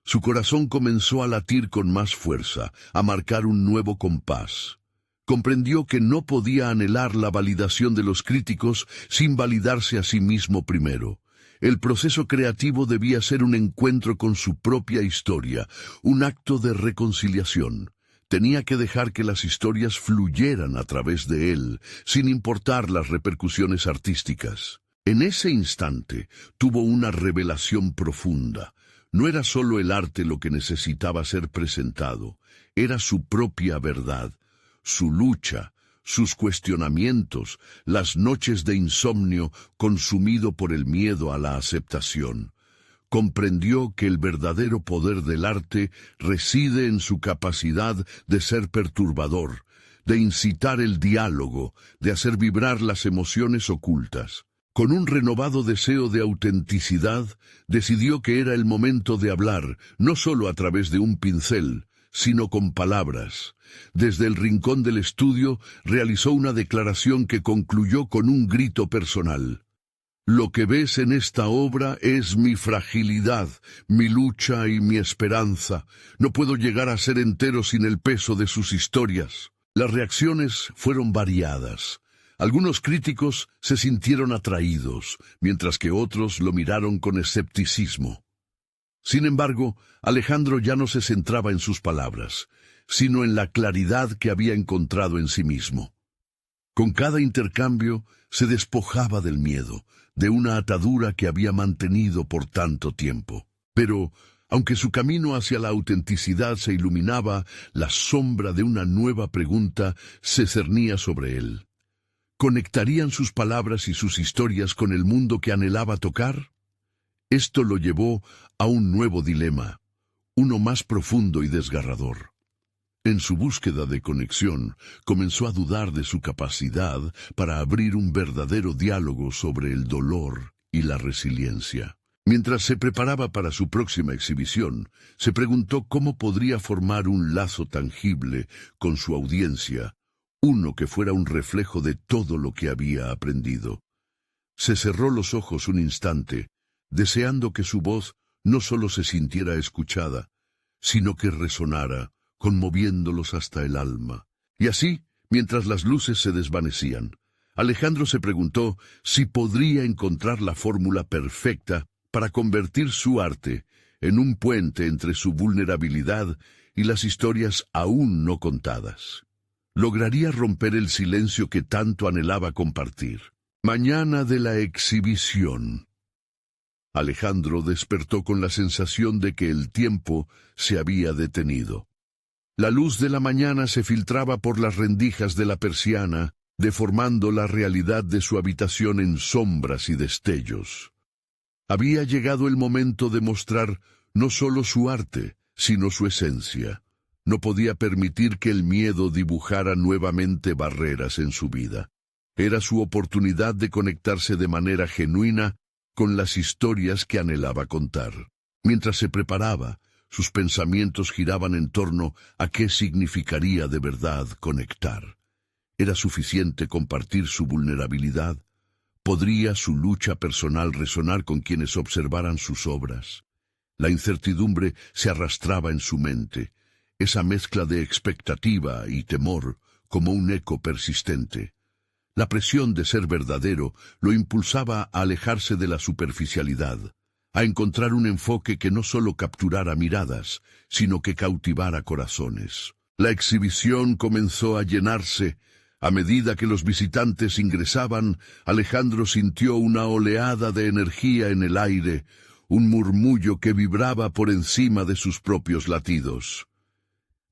su corazón comenzó a latir con más fuerza, a marcar un nuevo compás. Comprendió que no podía anhelar la validación de los críticos sin validarse a sí mismo primero. El proceso creativo debía ser un encuentro con su propia historia, un acto de reconciliación. Tenía que dejar que las historias fluyeran a través de él, sin importar las repercusiones artísticas. En ese instante tuvo una revelación profunda. No era solo el arte lo que necesitaba ser presentado, era su propia verdad, su lucha, sus cuestionamientos, las noches de insomnio consumido por el miedo a la aceptación. Comprendió que el verdadero poder del arte reside en su capacidad de ser perturbador, de incitar el diálogo, de hacer vibrar las emociones ocultas. Con un renovado deseo de autenticidad, decidió que era el momento de hablar, no solo a través de un pincel, sino con palabras. Desde el rincón del estudio, realizó una declaración que concluyó con un grito personal. «Lo que ves en esta obra es mi fragilidad, mi lucha y mi esperanza. No puedo llegar a ser entero sin el peso de sus historias». Las reacciones fueron variadas. Algunos críticos se sintieron atraídos, mientras que otros lo miraron con escepticismo. Sin embargo, Alejandro ya no se centraba en sus palabras, sino en la claridad que había encontrado en sí mismo. Con cada intercambio se despojaba del miedo, de una atadura que había mantenido por tanto tiempo. Pero, aunque su camino hacia la autenticidad se iluminaba, la sombra de una nueva pregunta se cernía sobre él. ¿Conectarían sus palabras y sus historias con el mundo que anhelaba tocar? Esto lo llevó a un nuevo dilema, uno más profundo y desgarrador. En su búsqueda de conexión, comenzó a dudar de su capacidad para abrir un verdadero diálogo sobre el dolor y la resiliencia. Mientras se preparaba para su próxima exhibición, se preguntó cómo podría formar un lazo tangible con su audiencia, uno que fuera un reflejo de todo lo que había aprendido. Se cerró los ojos un instante, deseando que su voz no solo se sintiera escuchada, sino que resonara, conmoviéndolos hasta el alma. Y así, mientras las luces se desvanecían, Alejandro se preguntó si podría encontrar la fórmula perfecta para convertir su arte en un puente entre su vulnerabilidad y las historias aún no contadas. Lograría romper el silencio que tanto anhelaba compartir. Mañana de la exhibición. Alejandro despertó con la sensación de que el tiempo se había detenido. La luz de la mañana se filtraba por las rendijas de la persiana, deformando la realidad de su habitación en sombras y destellos. Había llegado el momento de mostrar no solo su arte, sino su esencia. No podía permitir que el miedo dibujara nuevamente barreras en su vida. Era su oportunidad de conectarse de manera genuina con las historias que anhelaba contar. Mientras se preparaba, sus pensamientos giraban en torno a qué significaría de verdad conectar. ¿Era suficiente compartir su vulnerabilidad? ¿Podría su lucha personal resonar con quienes observaran sus obras? La incertidumbre se arrastraba en su mente, esa mezcla de expectativa y temor como un eco persistente. La presión de ser verdadero lo impulsaba a alejarse de la superficialidad, a encontrar un enfoque que no solo capturara miradas, sino que cautivara corazones. La exhibición comenzó a llenarse. A medida que los visitantes ingresaban, Alejandro sintió una oleada de energía en el aire, un murmullo que vibraba por encima de sus propios latidos.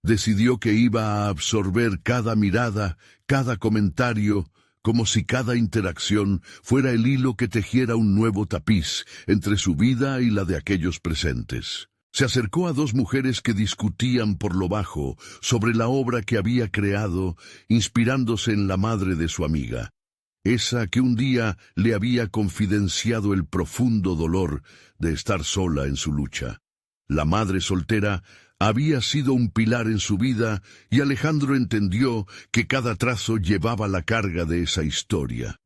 Decidió que iba a absorber cada mirada, cada comentario, como si cada interacción fuera el hilo que tejiera un nuevo tapiz entre su vida y la de aquellos presentes. Se acercó a dos mujeres que discutían por lo bajo sobre la obra que había creado, inspirándose en la madre de su amiga, esa que un día le había confidenciado el profundo dolor de estar sola en su lucha. La madre soltera había sido un pilar en su vida y Alejandro entendió que cada trazo llevaba la carga de esa historia.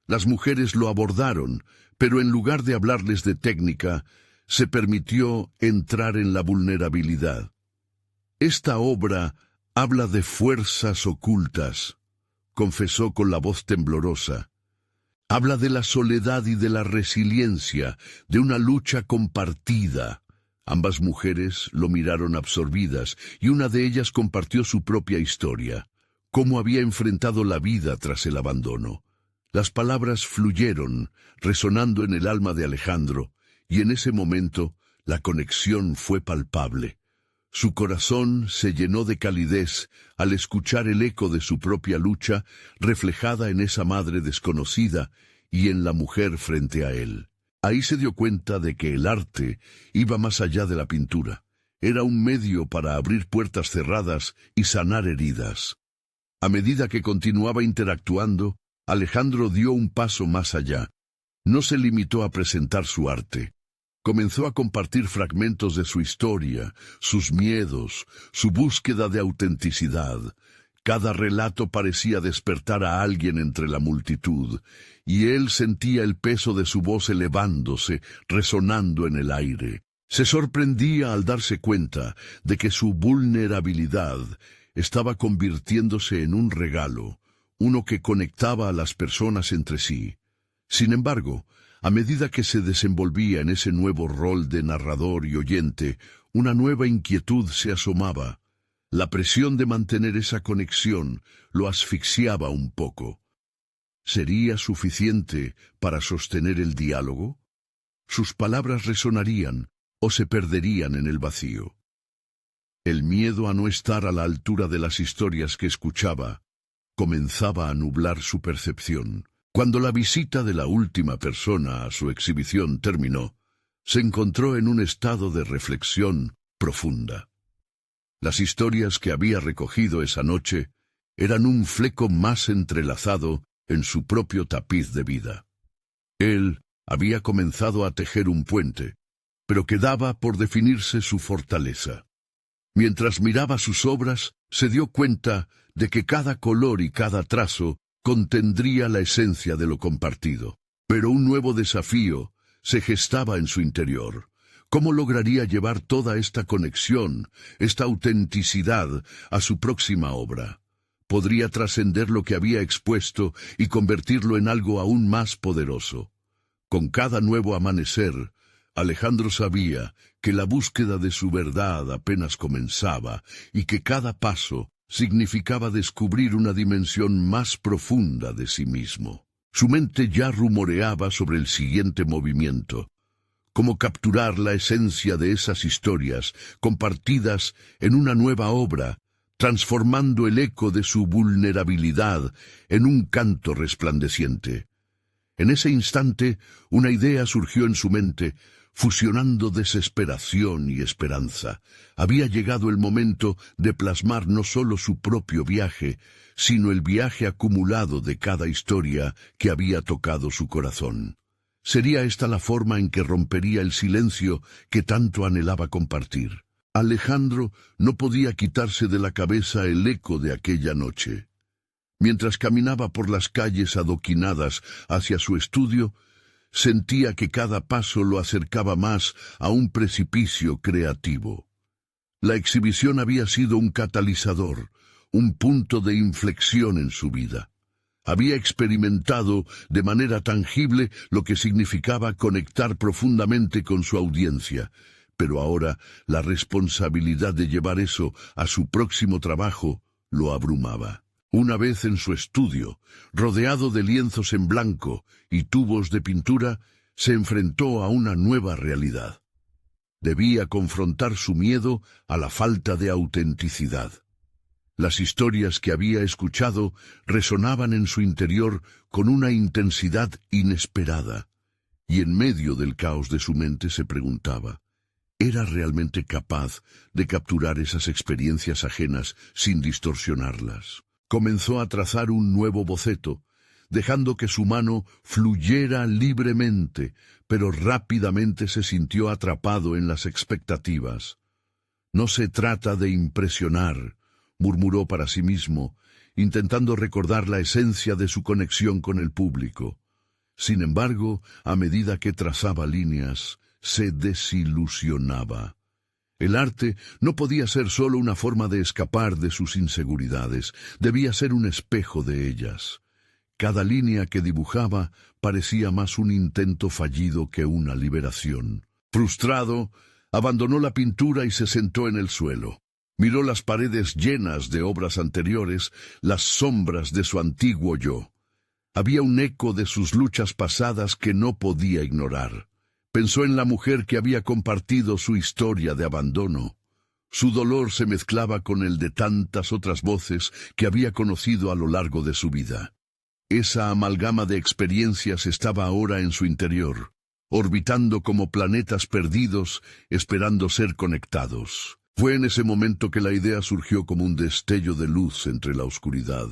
Las mujeres lo abordaron, pero en lugar de hablarles de técnica, se permitió entrar en la vulnerabilidad. Esta obra habla de fuerzas ocultas, confesó con la voz temblorosa. Habla de la soledad y de la resiliencia, de una lucha compartida. Ambas mujeres lo miraron absorbidas y una de ellas compartió su propia historia, cómo había enfrentado la vida tras el abandono. Las palabras fluyeron, resonando en el alma de Alejandro, y en ese momento la conexión fue palpable. Su corazón se llenó de calidez al escuchar el eco de su propia lucha reflejada en esa madre desconocida y en la mujer frente a él. Ahí se dio cuenta de que el arte iba más allá de la pintura. Era un medio para abrir puertas cerradas y sanar heridas. A medida que continuaba interactuando, Alejandro dio un paso más allá. No se limitó a presentar su arte. Comenzó a compartir fragmentos de su historia, sus miedos, su búsqueda de autenticidad. Cada relato parecía despertar a alguien entre la multitud, y él sentía el peso de su voz elevándose, resonando en el aire. Se sorprendía al darse cuenta de que su vulnerabilidad estaba convirtiéndose en un regalo, uno que conectaba a las personas entre sí. Sin embargo, a medida que se desenvolvía en ese nuevo rol de narrador y oyente, una nueva inquietud se asomaba. La presión de mantener esa conexión lo asfixiaba un poco. ¿Sería suficiente para sostener el diálogo? ¿Sus palabras resonarían o se perderían en el vacío? El miedo a no estar a la altura de las historias que escuchaba comenzaba a nublar su percepción. Cuando la visita de la última persona a su exhibición terminó, se encontró en un estado de reflexión profunda. Las historias que había recogido esa noche eran un fleco más entrelazado en su propio tapiz de vida. Él había comenzado a tejer un puente, pero quedaba por definirse su fortaleza. Mientras miraba sus obras, se dio cuenta de que cada color y cada trazo contendría la esencia de lo compartido. Pero un nuevo desafío se gestaba en su interior. ¿Cómo lograría llevar toda esta conexión, esta autenticidad, a su próxima obra? ¿Podría trascender lo que había expuesto y convertirlo en algo aún más poderoso? Con cada nuevo amanecer, Alejandro sabía que la búsqueda de su verdad apenas comenzaba y que cada paso significaba descubrir una dimensión más profunda de sí mismo. Su mente ya rumoreaba sobre el siguiente movimiento, cómo capturar la esencia de esas historias compartidas en una nueva obra, transformando el eco de su vulnerabilidad en un canto resplandeciente. En ese instante, una idea surgió en su mente, fusionando desesperación y esperanza. Había llegado el momento de plasmar no solo su propio viaje, sino el viaje acumulado de cada historia que había tocado su corazón. ¿Sería esta la forma en que rompería el silencio que tanto anhelaba compartir? Alejandro no podía quitarse de la cabeza el eco de aquella noche. Mientras caminaba por las calles adoquinadas hacia su estudio, sentía que cada paso lo acercaba más a un precipicio creativo. La exhibición había sido un catalizador, un punto de inflexión en su vida. Había experimentado de manera tangible lo que significaba conectar profundamente con su audiencia, pero ahora la responsabilidad de llevar eso a su próximo trabajo lo abrumaba. Una vez en su estudio, rodeado de lienzos en blanco y tubos de pintura, se enfrentó a una nueva realidad. Debía confrontar su miedo a la falta de autenticidad. Las historias que había escuchado resonaban en su interior con una intensidad inesperada, y en medio del caos de su mente se preguntaba, ¿Era realmente capaz de capturar esas experiencias ajenas sin distorsionarlas? Comenzó a trazar un nuevo boceto, dejando que su mano fluyera libremente, pero rápidamente se sintió atrapado en las expectativas. «No se trata de impresionar», murmuró para sí mismo, intentando recordar la esencia de su conexión con el público. Sin embargo, a medida que trazaba líneas, se desilusionaba. El arte no podía ser solo una forma de escapar de sus inseguridades, debía ser un espejo de ellas. Cada línea que dibujaba parecía más un intento fallido que una liberación. Frustrado, abandonó la pintura y se sentó en el suelo. Miró las paredes llenas de obras anteriores, las sombras de su antiguo yo. Había un eco de sus luchas pasadas que no podía ignorar. Pensó en la mujer que había compartido su historia de abandono. Su dolor se mezclaba con el de tantas otras voces que había conocido a lo largo de su vida. Esa amalgama de experiencias estaba ahora en su interior, orbitando como planetas perdidos, esperando ser conectados. Fue en ese momento que la idea surgió como un destello de luz entre la oscuridad.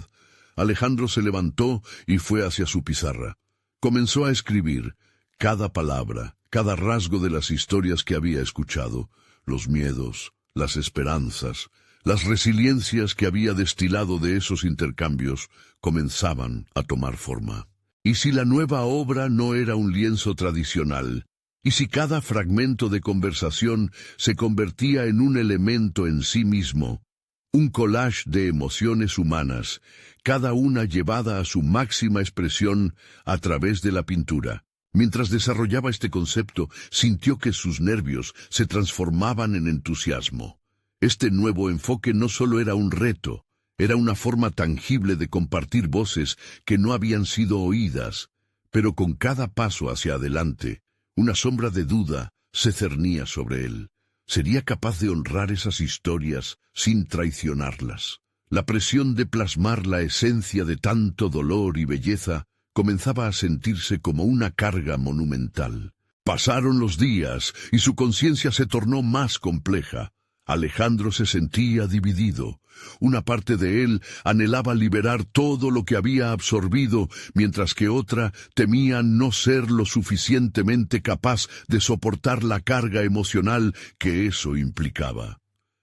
Alejandro se levantó y fue hacia su pizarra. Comenzó a escribir cada palabra, cada rasgo de las historias que había escuchado, los miedos, las esperanzas, las resiliencias que había destilado de esos intercambios comenzaban a tomar forma. ¿Y si la nueva obra no era un lienzo tradicional? ¿Y si cada fragmento de conversación se convertía en un elemento en sí mismo? Un collage de emociones humanas, cada una llevada a su máxima expresión a través de la pintura. Mientras desarrollaba este concepto, sintió que sus nervios se transformaban en entusiasmo. Este nuevo enfoque no solo era un reto, era una forma tangible de compartir voces que no habían sido oídas, pero con cada paso hacia adelante, una sombra de duda se cernía sobre él. ¿Sería capaz de honrar esas historias sin traicionarlas? La presión de plasmar la esencia de tanto dolor y belleza comenzaba a sentirse como una carga monumental. Pasaron los días y su conciencia se tornó más compleja. Alejandro se sentía dividido. Una parte de él anhelaba liberar todo lo que había absorbido, mientras que otra temía no ser lo suficientemente capaz de soportar la carga emocional que eso implicaba.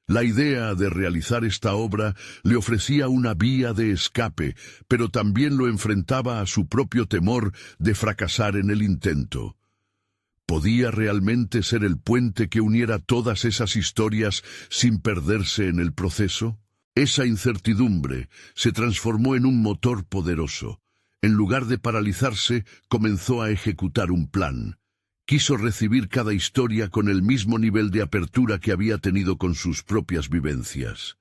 La idea de realizar esta obra le ofrecía una vía de escape, pero también lo enfrentaba a su propio temor de fracasar en el intento. ¿Podía realmente ser el puente que uniera todas esas historias sin perderse en el proceso? Esa incertidumbre se transformó en un motor poderoso. En lugar de paralizarse, comenzó a ejecutar un plan. Quiso recibir cada historia con el mismo nivel de apertura que había tenido con sus propias vivencias.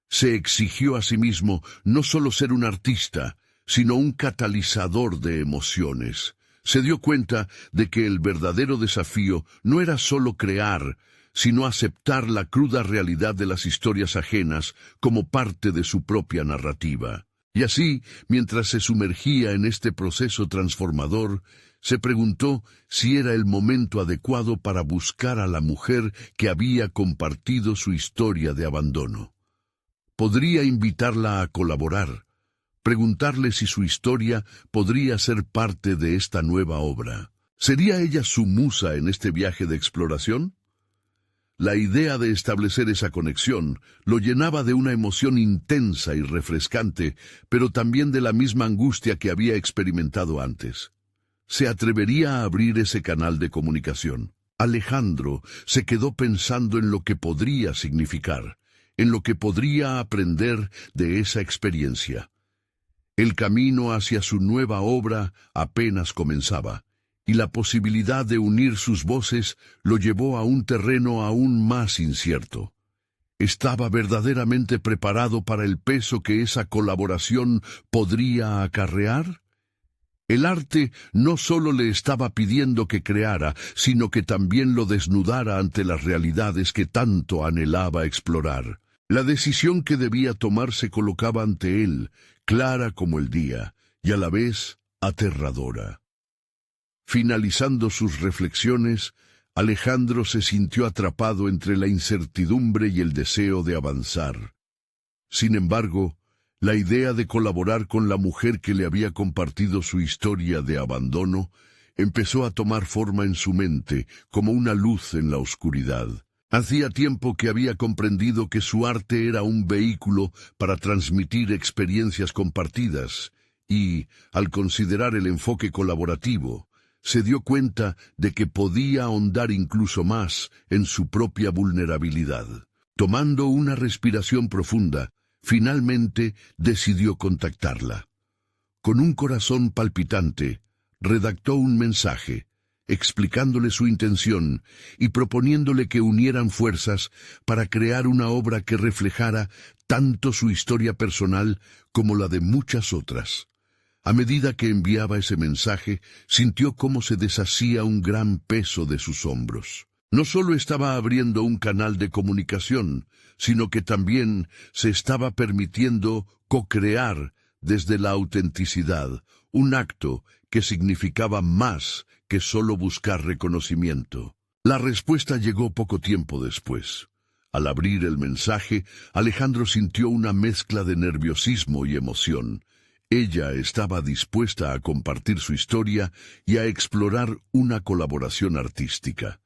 Se exigió a sí mismo no solo ser un artista, sino un catalizador de emociones. Se dio cuenta de que el verdadero desafío no era solo crear, sino aceptar la cruda realidad de las historias ajenas como parte de su propia narrativa. Y así, mientras se sumergía en este proceso transformador, se preguntó si era el momento adecuado para buscar a la mujer que había compartido su historia de abandono. Podría invitarla a colaborar, preguntarle si su historia podría ser parte de esta nueva obra. ¿Sería ella su musa en este viaje de exploración? La idea de establecer esa conexión lo llenaba de una emoción intensa y refrescante, pero también de la misma angustia que había experimentado antes. ¿Se atrevería a abrir ese canal de comunicación? Alejandro se quedó pensando en lo que podría significar, en lo que podría aprender de esa experiencia. El camino hacia su nueva obra apenas comenzaba, y la posibilidad de unir sus voces lo llevó a un terreno aún más incierto. ¿Estaba verdaderamente preparado para el peso que esa colaboración podría acarrear? El arte no solo le estaba pidiendo que creara, sino que también lo desnudara ante las realidades que tanto anhelaba explorar. La decisión que debía tomar se colocaba ante él, clara como el día, y a la vez aterradora. Finalizando sus reflexiones, Alejandro se sintió atrapado entre la incertidumbre y el deseo de avanzar. Sin embargo, la idea de colaborar con la mujer que le había compartido su historia de abandono empezó a tomar forma en su mente como una luz en la oscuridad. Hacía tiempo que había comprendido que su arte era un vehículo para transmitir experiencias compartidas y, al considerar el enfoque colaborativo, se dio cuenta de que podía ahondar incluso más en su propia vulnerabilidad. Tomando una respiración profunda, finalmente decidió contactarla. Con un corazón palpitante, redactó un mensaje, explicándole su intención y proponiéndole que unieran fuerzas para crear una obra que reflejara tanto su historia personal como la de muchas otras. A medida que enviaba ese mensaje, sintió cómo se deshacía un gran peso de sus hombros. No solo estaba abriendo un canal de comunicación, sino que también se estaba permitiendo co-crear desde la autenticidad, un acto que significaba más que solo buscar reconocimiento. La respuesta llegó poco tiempo después. Al abrir el mensaje, Alejandro sintió una mezcla de nerviosismo y emoción. Ella estaba dispuesta a compartir su historia y a explorar una colaboración artística.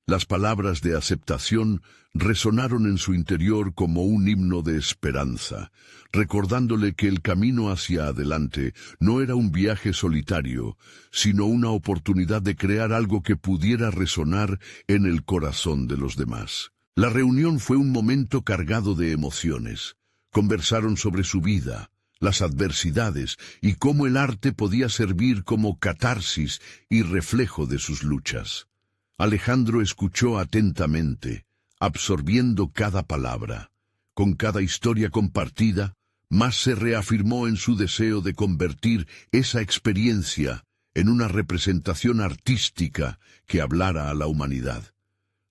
Las palabras de aceptación resonaron en su interior como un himno de esperanza, recordándole que el camino hacia adelante no era un viaje solitario, sino una oportunidad de crear algo que pudiera resonar en el corazón de los demás. La reunión fue un momento cargado de emociones. Conversaron sobre su vida, las adversidades y cómo el arte podía servir como catarsis y reflejo de sus luchas. Alejandro escuchó atentamente, absorbiendo cada palabra. Con cada historia compartida, más se reafirmó en su deseo de convertir esa experiencia en una representación artística que hablara a la humanidad.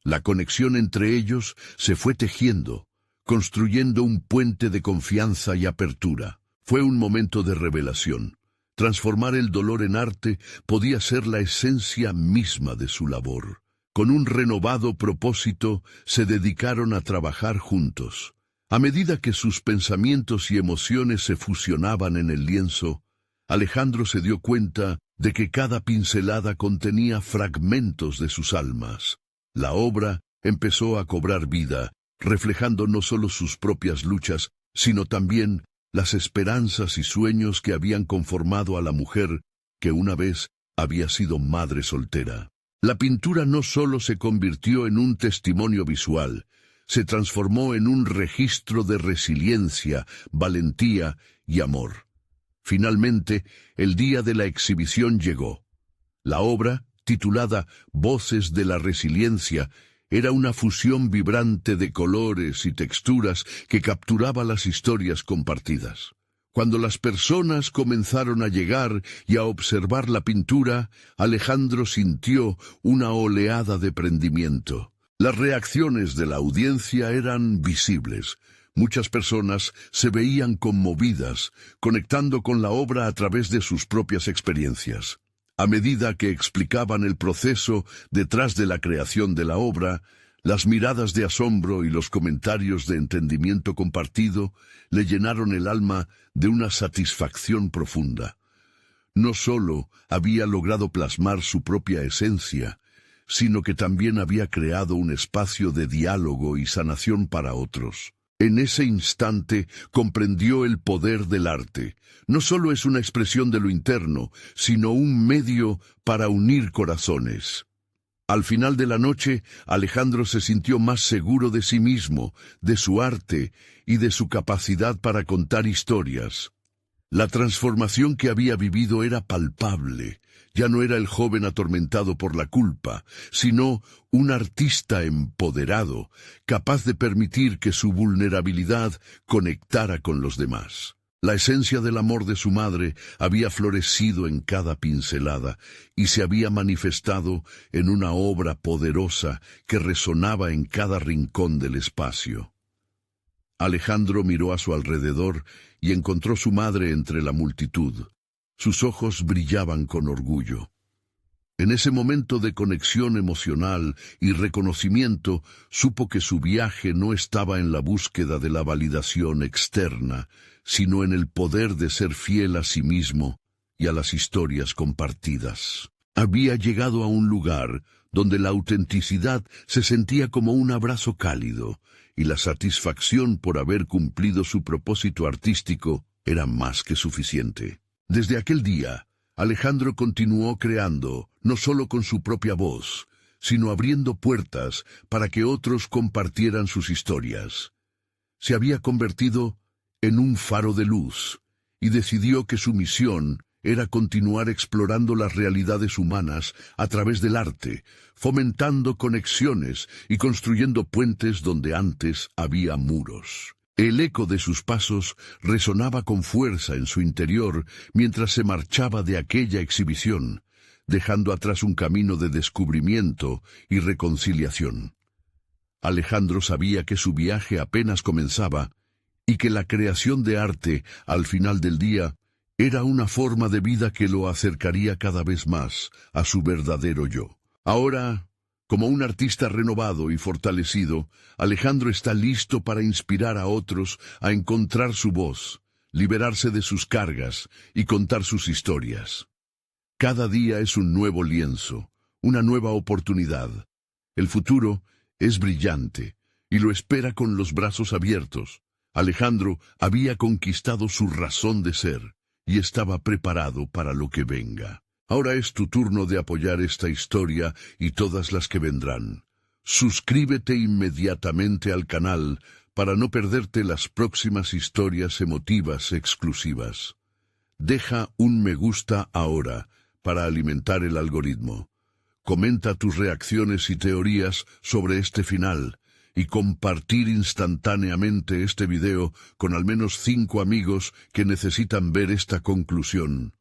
La conexión entre ellos se fue tejiendo, construyendo un puente de confianza y apertura. Fue un momento de revelación. Transformar el dolor en arte podía ser la esencia misma de su labor. Con un renovado propósito, se dedicaron a trabajar juntos. A medida que sus pensamientos y emociones se fusionaban en el lienzo, Alejandro se dio cuenta de que cada pincelada contenía fragmentos de sus almas. La obra empezó a cobrar vida, reflejando no solo sus propias luchas, sino también las esperanzas y sueños que habían conformado a la mujer que una vez había sido madre soltera. La pintura no solo se convirtió en un testimonio visual, se transformó en un registro de resiliencia, valentía y amor. Finalmente, el día de la exhibición llegó. La obra, titulada Voces de la Resiliencia, era una fusión vibrante de colores y texturas que capturaba las historias compartidas. Cuando las personas comenzaron a llegar y a observar la pintura, Alejandro sintió una oleada de prendimiento. Las reacciones de la audiencia eran visibles. Muchas personas se veían conmovidas, conectando con la obra a través de sus propias experiencias. A medida que explicaban el proceso detrás de la creación de la obra, las miradas de asombro y los comentarios de entendimiento compartido le llenaron el alma de una satisfacción profunda. No solo había logrado plasmar su propia esencia, sino que también había creado un espacio de diálogo y sanación para otros. En ese instante comprendió el poder del arte. No solo es una expresión de lo interno, sino un medio para unir corazones. Al final de la noche, Alejandro se sintió más seguro de sí mismo, de su arte y de su capacidad para contar historias. La transformación que había vivido era palpable. Ya no era el joven atormentado por la culpa, sino un artista empoderado, capaz de permitir que su vulnerabilidad conectara con los demás. La esencia del amor de su madre había florecido en cada pincelada y se había manifestado en una obra poderosa que resonaba en cada rincón del espacio. Alejandro miró a su alrededor y encontró su madre entre la multitud. Sus ojos brillaban con orgullo. En ese momento de conexión emocional y reconocimiento, supo que su viaje no estaba en la búsqueda de la validación externa, sino en el poder de ser fiel a sí mismo y a las historias compartidas. Había llegado a un lugar donde la autenticidad se sentía como un abrazo cálido, y la satisfacción por haber cumplido su propósito artístico era más que suficiente. Desde aquel día, Alejandro continuó creando, no solo con su propia voz, sino abriendo puertas para que otros compartieran sus historias. Se había convertido en un faro de luz, y decidió que su misión era continuar explorando las realidades humanas a través del arte, fomentando conexiones y construyendo puentes donde antes había muros. El eco de sus pasos resonaba con fuerza en su interior mientras se marchaba de aquella exhibición, dejando atrás un camino de descubrimiento y reconciliación. Alejandro sabía que su viaje apenas comenzaba y que la creación de arte, al final del día, era una forma de vida que lo acercaría cada vez más a su verdadero yo. Ahora, como un artista renovado y fortalecido, Alejandro está listo para inspirar a otros a encontrar su voz, liberarse de sus cargas y contar sus historias. Cada día es un nuevo lienzo, una nueva oportunidad. El futuro es brillante y lo espera con los brazos abiertos. Alejandro había conquistado su razón de ser y estaba preparado para lo que venga. Ahora es tu turno de apoyar esta historia y todas las que vendrán. Suscríbete inmediatamente al canal para no perderte las próximas historias emotivas exclusivas. Deja un me gusta ahora para alimentar el algoritmo. Comenta tus reacciones y teorías sobre este final y compartir instantáneamente este video con al menos 5 amigos que necesitan ver esta conclusión.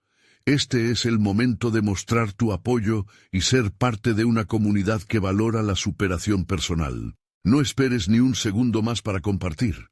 Este es el momento de mostrar tu apoyo y ser parte de una comunidad que valora la superación personal. No esperes ni un segundo más para compartir.